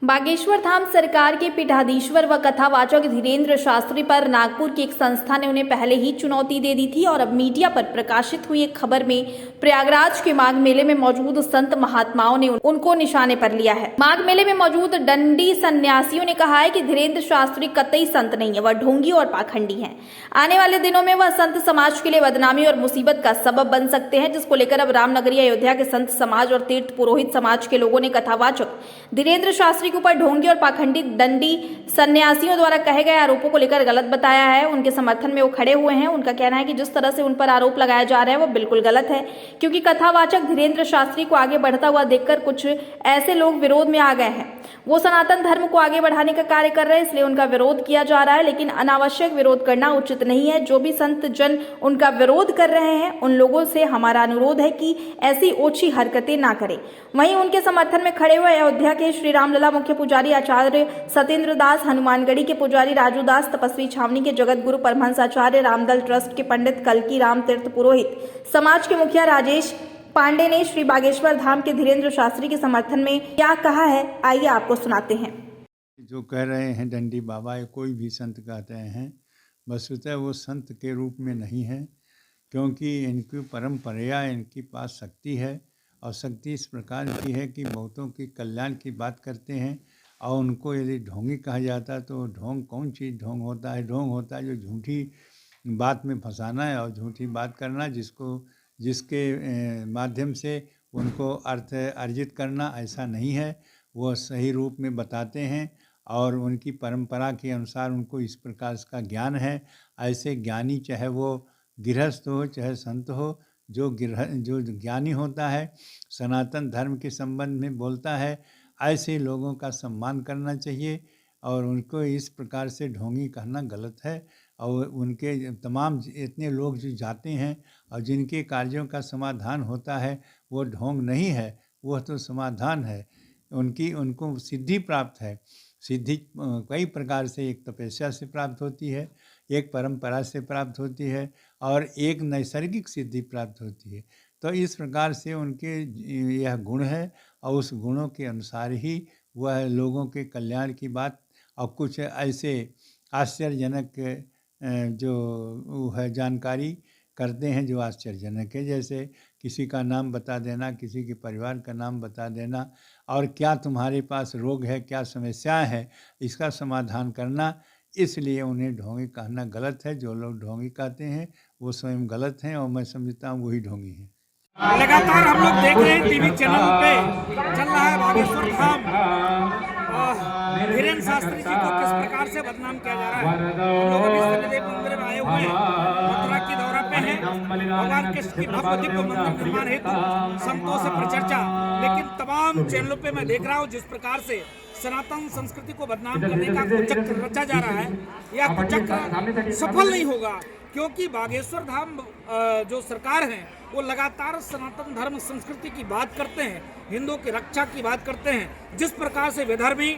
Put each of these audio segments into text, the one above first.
बागेश्वर धाम सरकार के पीठाधीश्वर व कथावाचक धीरेन्द्र शास्त्री पर नागपुर की एक संस्था ने उन्हें पहले ही चुनौती दे दी थी और अब मीडिया पर प्रकाशित हुई एक खबर में प्रयागराज के माघ मेले में मौजूद संत महात्माओं ने उनको निशाने पर लिया है। माघ मेले में मौजूद डंडी सन्यासियों ने कहा है कि धीरेन्द्र शास्त्री कतई संत नहीं है, वह ढोंगी और पाखंडी है। आने वाले दिनों में वह संत समाज के लिए बदनामी और मुसीबत का सबब बन सकते हैं, जिसको लेकर अब रामनगरी अयोध्या के संत समाज और तीर्थ पुरोहित समाज के लोगों ने कथावाचक धीरेन्द्र शास्त्री के ऊपर ढोंगी और पाखंडी डंडी सन्यासियों द्वारा कहे गए आरोपों को लेकर गलत बताया है। उनके समर्थन में वो खड़े हुए हैं। उनका कहना है कि जिस तरह से उन पर आरोप लगाया जा रहा है वो बिल्कुल गलत है, क्योंकि कथावाचक धीरेन्द्र शास्त्री को आगे बढ़ता हुआ देखकर कुछ ऐसे लोग विरोध में आ गए हैं। वो सनातन धर्म को आगे बढ़ाने का कार्य कर रहे हैं, इसलिए उनका विरोध किया जा रहा है, लेकिन अनावश्यक विरोध करना उचित नहीं है। जो भी संत जन उनका विरोध कर रहे हैं उन लोगों से हमारा अनुरोध है कि ऐसी ओछी हरकतें ना करें। वहीं उनके समर्थन में खड़े हुए अयोध्या के श्री रामलला मुख्य पुजारी आचार्य सत्येंद्र दास, हनुमानगढ़ी के पुजारी राजू दास, तपस्वी छावनी के जगत गुरु परमहंस आचार्य रामदल ट्रस्ट के पंडित कलकी राम तीर्थ पुरोहित समाज के मुखिया राजेश पांडे ने श्री बागेश्वर धाम के धीरेन्द्र शास्त्री के समर्थन में क्या कहा है, आइए आपको सुनाते हैं। जो कह रहे हैं डंडी बाबा या कोई भी संत कहते हैं, वस्तुतः वो संत के रूप में नहीं है, क्योंकि इनकी परंपरा, इनके पास शक्ति है और शक्ति इस प्रकार की है कि बहुतों की कल्याण की बात करते हैं। और उनको यदि ढोंगी कहा जाता है तो ढोंग कौन चीज़ ढोंग होता है? ढोंग होता है जो झूठी बात में फंसाना है और झूठी बात करना, जिसके माध्यम से उनको अर्थ अर्जित करना। ऐसा नहीं है, वो सही रूप में बताते हैं और उनकी परंपरा के अनुसार उनको इस प्रकार का ज्ञान है। ऐसे ज्ञानी, चाहे वो गृहस्थ हो चाहे संत हो, जो ज्ञानी होता है, सनातन धर्म के संबंध में बोलता है, ऐसे लोगों का सम्मान करना चाहिए और उनको इस प्रकार से ढोंगी कहना गलत है। और उनके तमाम इतने लोग जो जाते हैं और जिनके कार्यों का समाधान होता है, वो ढोंग नहीं है, वह तो समाधान है। उनको सिद्धि प्राप्त है। सिद्धि कई प्रकार से, एक तपस्या से प्राप्त होती है, एक परंपरा से प्राप्त होती है और एक नैसर्गिक सिद्धि प्राप्त होती है। तो इस प्रकार से उनके यह गुण है और उस गुणों के अनुसार ही वह लोगों के कल्याण की बात और कुछ ऐसे आश्चर्यजनक जो है जानकारी करते हैं जो आश्चर्यजनक है। जैसे किसी का नाम बता देना, किसी के परिवार का नाम बता देना और क्या तुम्हारे पास रोग है, क्या समस्याएं हैं, इसका समाधान करना। इसलिए उन्हें ढोंगी कहना गलत है। जो लोग ढोंगी कहते हैं वो स्वयं गलत हैं और मैं समझता हूँ वही ढोंगी हैं। लगातार हम लोग देख रहे हैं टीवी चैनल पे चल रहा है बागेश्वर धाम धीरेन्द्र शास्त्री जी को किस प्रकार से बदनाम किया जा रहा है। हम लोग अभी शनिदेव मंदिर में आए हुए हैं, मथुरा की दौरा पे हैं। भगवान कृष्ण की भव्य दिव्य मंदिर निर्माण हेतु संतों से परिचर्चा, लेकिन तमाम चैनलों पे मैं देख रहा हूँ जिस प्रकार से सनातन संस्कृति को बदनाम करने का कुचक्र रचा जा रहा है, यह कुचक्र सफल नहीं होगा, क्योंकि बागेश्वर धाम जो सरकार है वो लगातार सनातन धर्म संस्कृति की बात करते हैं, हिंदुओं की रक्षा की बात करते हैं। जिस प्रकार से विधर्मी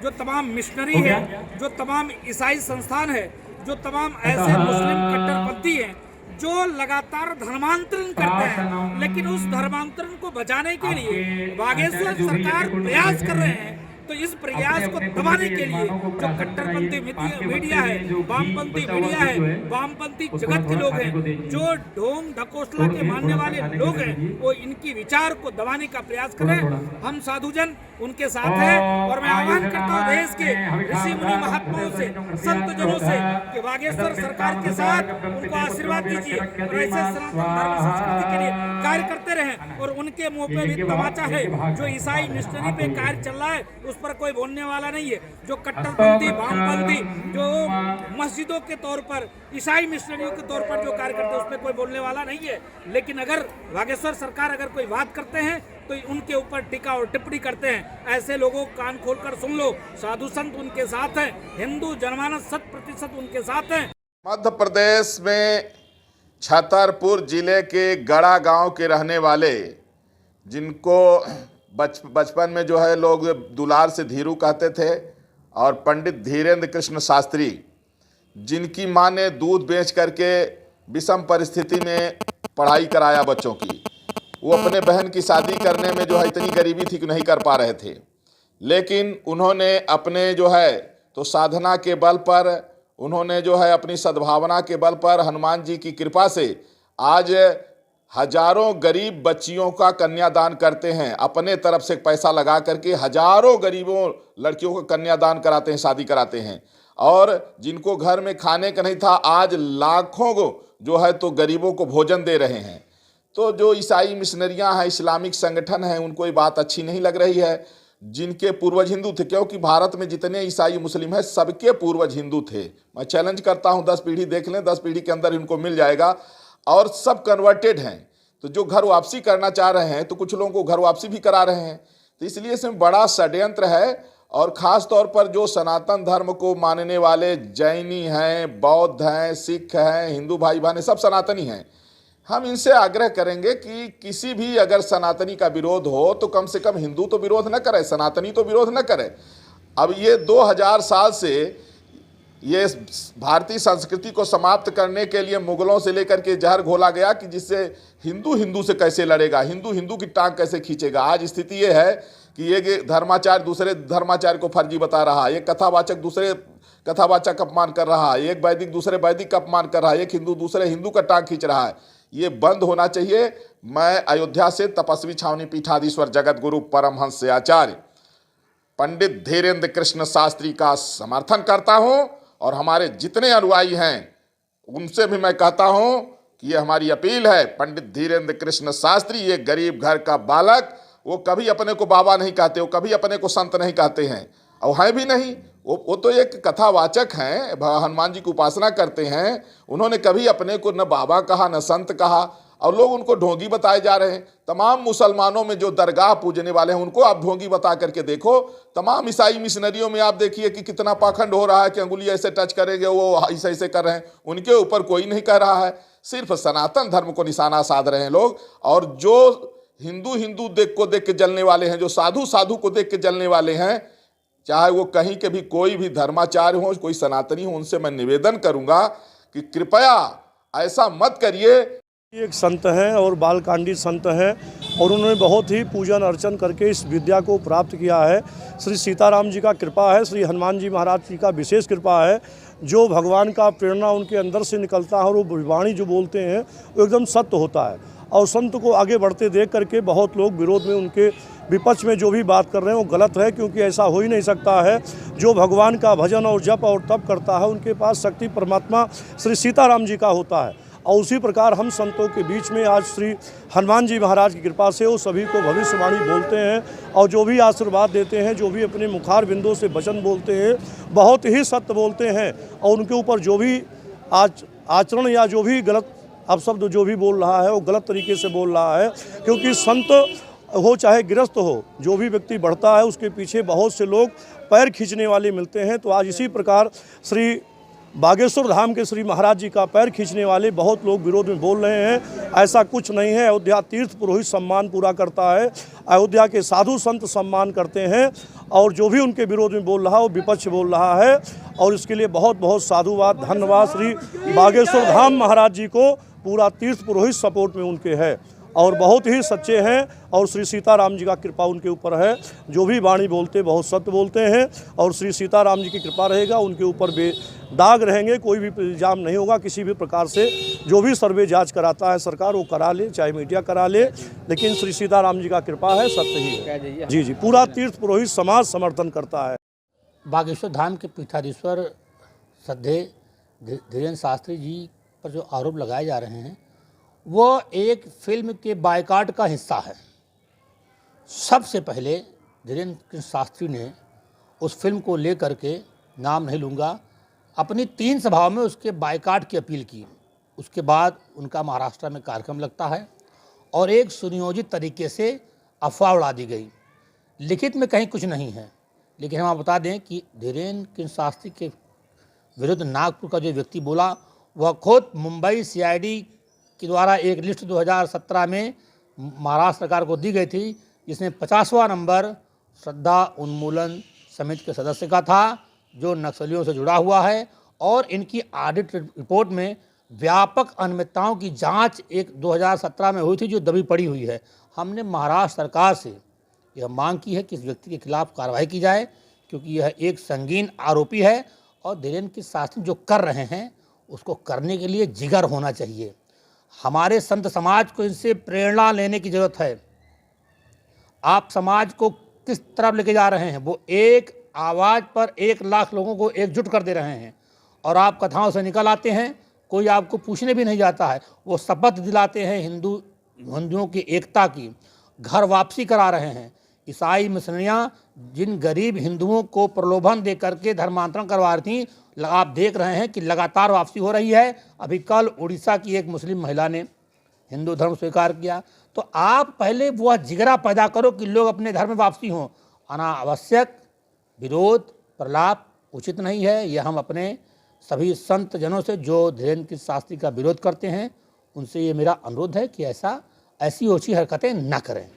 जो तमाम मिशनरी है, जो तमाम ईसाई संस्थान है, जो तमाम ऐसे मुस्लिम कट्टरपंथी हैं जो लगातार धर्मांतरण करते हैं, लेकिन उस धर्मांतरण को बचाने के लिए बागेश्वर सरकार प्रयास कर रहे हैं। तो इस प्रयास को दबाने के लिए जो कट्टरपंथी मीडिया है, वामपंथी मीडिया है, वामपंथी जगत के लोग हैं, जो ढोंग ढकोसला के मानने वाले लोग हैं, वो इनकी विचार को दबाने का प्रयास कर रहे हैं। हम साधुजन उनके साथ हैं और मैं आह्वान करता हूँ देश के ऋषि मुनि महात्माओं से, संत जनों से कि बागेश्वर सरकार के साथ उनको आशीर्वाद दीजिए और ऐसे सनातन धर्म संस्कृति के लिए कार्य करते रहें। और उनके मुंह पे भी तमाचा है, जो ईसाई मिशनरी पे कार्य चल रहा है उस पर कोई बोलने वाला नहीं है। जो कट्टरपंथी वामपंथी जो मस्जिदों के तौर पर, ईसाई मिशनरियों के तौर पर जो कार्य करते हैं उस पर कोई बोलने वाला नहीं है। लेकिन अगर बागेश्वर सरकार अगर कोई बात करते हैं तो उनके ऊपर टीका और टिप्पणी करते हैं। ऐसे लोगों को कान खोलकर सुन लो, साधु संत उनके साथ हैं, हिंदू जनमानस 100% उनके साथ हैं। मध्य प्रदेश में छतरपुर जिले के गड़ा गांव के रहने वाले, जिनको बचपन में जो है लोग दुलार से धीरू कहते थे, और पंडित धीरेन्द्र कृष्ण शास्त्री, जिनकी मां ने दूध बेच करके विषम परिस्थिति में पढ़ाई कराया बच्चों की। वो अपने बहन की शादी करने में जो है इतनी गरीबी थी कि नहीं कर पा रहे थे, लेकिन उन्होंने अपने जो है तो साधना के बल पर, उन्होंने जो है अपनी सद्भावना के बल पर, हनुमान जी की कृपा से आज हजारों गरीब बच्चियों का कन्यादान करते हैं। अपने तरफ से पैसा लगा करके हजारों गरीबों लड़कियों को कन्यादान कराते हैं, शादी कराते हैं। और जिनको घर में खाने का नहीं था, आज लाखों को जो है तो गरीबों को भोजन दे रहे हैं। तो जो ईसाई मिशनरियां हैं, इस्लामिक संगठन हैं, उनको ये बात अच्छी नहीं लग रही है। जिनके पूर्वज हिंदू थे, क्योंकि भारत में जितने ईसाई मुस्लिम हैं सबके पूर्वज हिंदू थे। मैं चैलेंज करता हूं 10 पीढ़ी देख लें, 10 पीढ़ी के अंदर इनको मिल जाएगा। और सब कन्वर्टेड हैं। तो जो घर वापसी करना चाह रहे हैं तो कुछ लोगों को घर वापसी भी करा रहे हैं। तो इसलिए इसमें बड़ा षड्यंत्र है। और ख़ास तौर पर जो सनातन धर्म को मानने वाले जैनी हैं, बौद्ध हैं, सिख हैं, हिंदू भाई बहन सब सनातनी हैं। हम इनसे आग्रह करेंगे कि किसी भी अगर सनातनी का विरोध हो तो कम से कम हिंदू तो विरोध न करे, सनातनी तो विरोध न करे। अब ये 2000 साल से ये भारतीय संस्कृति को समाप्त करने के लिए मुगलों से लेकर के जहर घोला गया कि जिससे हिंदू हिंदू से कैसे लड़ेगा, हिंदू हिंदू की टांग कैसे खींचेगा। आज स्थिति ये है कि एक धर्माचार्य दूसरे धर्माचार्य को फर्जी बता रहा है, एक कथावाचक दूसरे कथावाचक का अपमान कर रहा है, एक वैदिक दूसरे वैदिक का अपमान कर रहा है, एक हिंदू दूसरे हिंदू का टांग खींच रहा है। ये बंद होना चाहिए। मैं अयोध्या से तपस्वी छावनी पीठाधीश्वर जगत गुरु परमहंस से आचार्य पंडित धीरेन्द्र कृष्ण शास्त्री का समर्थन करता हूं। और हमारे जितने अनुयायी हैं उनसे भी मैं कहता हूं कि ये हमारी अपील है, पंडित धीरेन्द्र कृष्ण शास्त्री ये गरीब घर का बालक, वो कभी अपने को बाबा नहीं कहते, वो कभी अपने को संत नहीं कहते हैं, और हैं भी नहीं। वो तो एक कथावाचक हैं, हनुमान जी की उपासना करते हैं। उन्होंने कभी अपने को न बाबा कहा न संत कहा, और लोग उनको ढोंगी बताए जा रहे हैं। तमाम मुसलमानों में जो दरगाह पूजने वाले हैं उनको आप ढोंगी बता करके देखो। तमाम ईसाई मिशनरियों में आप देखिए कि कितना पाखंड हो रहा है कि अंगुली ऐसे टच करेंगे, वो ऐसे ऐसे कर रहे हैं। उनके ऊपर कोई नहीं कह रहा है, सिर्फ सनातन धर्म को निशाना साध रहे हैं लोग। और जो हिंदू हिंदू देख के जलने वाले हैं, जो साधु साधु को देख के जलने वाले हैं, चाहे वो कहीं के भी कोई भी धर्माचार्य हो, कोई सनातनी हो, उनसे मैं निवेदन करूंगा कि कृपया ऐसा मत करिए। एक संत हैं और बालकांडी संत हैं और उन्होंने बहुत ही पूजन अर्चन करके इस विद्या को प्राप्त किया है। श्री सीताराम जी का कृपा है, श्री हनुमान जी महाराज जी का विशेष कृपा है। जो भगवान का प्रेरणा उनके अंदर से निकलता है और वो वाणी जो बोलते हैं वो एकदम सत्य होता है। और संत को आगे बढ़ते देख करके बहुत लोग विरोध में, उनके विपक्ष में जो भी बात कर रहे हैं वो गलत है, क्योंकि ऐसा हो ही नहीं सकता है। जो भगवान का भजन और जप और तप करता है उनके पास शक्ति परमात्मा श्री सीताराम जी का होता है। और उसी प्रकार हम संतों के बीच में आज श्री हनुमान जी महाराज की कृपा से वो सभी को भविष्यवाणी बोलते हैं और जो भी आशीर्वाद देते हैं, जो भी अपने मुखार बिंदों से वचन बोलते हैं, बहुत ही सत्य बोलते हैं। और उनके ऊपर जो भी आचरण या जो भी गलत अपशब्द जो भी बोल रहा है वो गलत तरीके से बोल रहा है। क्योंकि संत हो चाहे गृहस्थ हो, जो भी व्यक्ति बढ़ता है उसके पीछे बहुत से लोग पैर खींचने वाले मिलते हैं। तो आज इसी प्रकार श्री बागेश्वर धाम के श्री महाराज जी का पैर खींचने वाले बहुत लोग विरोध में बोल रहे हैं। ऐसा कुछ नहीं है। अयोध्या तीर्थ पुरोहित सम्मान पूरा करता है, अयोध्या के साधु संत सम्मान करते हैं। और जो भी उनके विरोध में बोल रहा है वो विपक्ष बोल रहा है। और इसके लिए बहुत बहुत साधुवाद, धन्यवाद। श्री बागेश्वर धाम महाराज जी को पूरा तीर्थ पुरोहित सपोर्ट में उनके है और बहुत ही सच्चे हैं। और श्री सीताराम जी का कृपा उनके ऊपर है। जो भी वाणी बोलते बहुत सत्य बोलते हैं और श्री सीताराम जी की कृपा रहेगा, उनके ऊपर बेदाग रहेंगे। कोई भी इल्ज़ाम नहीं होगा किसी भी प्रकार से। जो भी सर्वे जांच कराता है सरकार वो करा ले, चाहे मीडिया करा ले, लेकिन श्री सीताराम जी का कृपा है, सत्य ही है। जी जी, पूरा तीर्थ पुरोहित समाज समर्थन करता है। बागेश्वर धाम के पीठाधीश्वर श्रद्धेय धीरेन्द्र शास्त्री जी पर जो आरोप लगाए जा रहे हैं वो एक फिल्म के बायकाट का हिस्सा है। सबसे पहले धीरेन्द्र शास्त्री ने उस फिल्म को लेकर के, नाम नहीं लूँगा, अपनी 3 सभाओं में उसके बायकाट की अपील की। उसके बाद उनका महाराष्ट्र में कार्यक्रम लगता है और एक सुनियोजित तरीके से अफवाह उड़ा दी गई। लिखित में कहीं कुछ नहीं है, लेकिन हम आप बता दें कि धीरेन्द्र शास्त्री के विरुद्ध नागपुर का जो व्यक्ति बोला वह खुद मुंबई CID के द्वारा एक लिस्ट 2017 में महाराष्ट्र सरकार को दी गई थी, जिसमें 50वां नंबर श्रद्धा उन्मूलन समिति के सदस्य का था, जो नक्सलियों से जुड़ा हुआ है। और इनकी ऑडिट रिपोर्ट में व्यापक अनियमितताओं की जांच एक 2017 में हुई थी, जो दबी पड़ी हुई है। हमने महाराष्ट्र सरकार से यह मांग की है कि इस व्यक्ति के खिलाफ कार्रवाई की जाए, क्योंकि यह एक संगीन आरोपी है और धीरेन्द्र शास्त्री जो कर रहे हैं उसको करने के लिए जिगर होना चाहिए। हमारे संत समाज को इनसे प्रेरणा लेने की ज़रूरत है। आप समाज को किस तरफ लेके जा रहे हैं? वो एक आवाज़ पर 1 लाख लोगों को एकजुट कर दे रहे हैं और आप कथाओं से निकल आते हैं, कोई आपको पूछने भी नहीं जाता है। वो शपथ दिलाते हैं हिंदुओं की एकता की, घर वापसी करा रहे हैं। ईसाई मिशनरियाँ जिन गरीब हिंदुओं को प्रलोभन दे करके धर्मांतरण करवा रही थी, आप देख रहे हैं कि लगातार वापसी हो रही है। अभी कल उड़ीसा की एक मुस्लिम महिला ने हिंदू धर्म स्वीकार किया। तो आप पहले वह जिगरा पैदा करो कि लोग अपने धर्म में वापसी हों। अनावश्यक विरोध प्रलाप उचित नहीं है। यह हम अपने सभी संत जनों से जो धीरेन्द्र शास्त्री का विरोध करते हैं उनसे ये मेरा अनुरोध है कि ऐसी ओछी हरकतें न करें।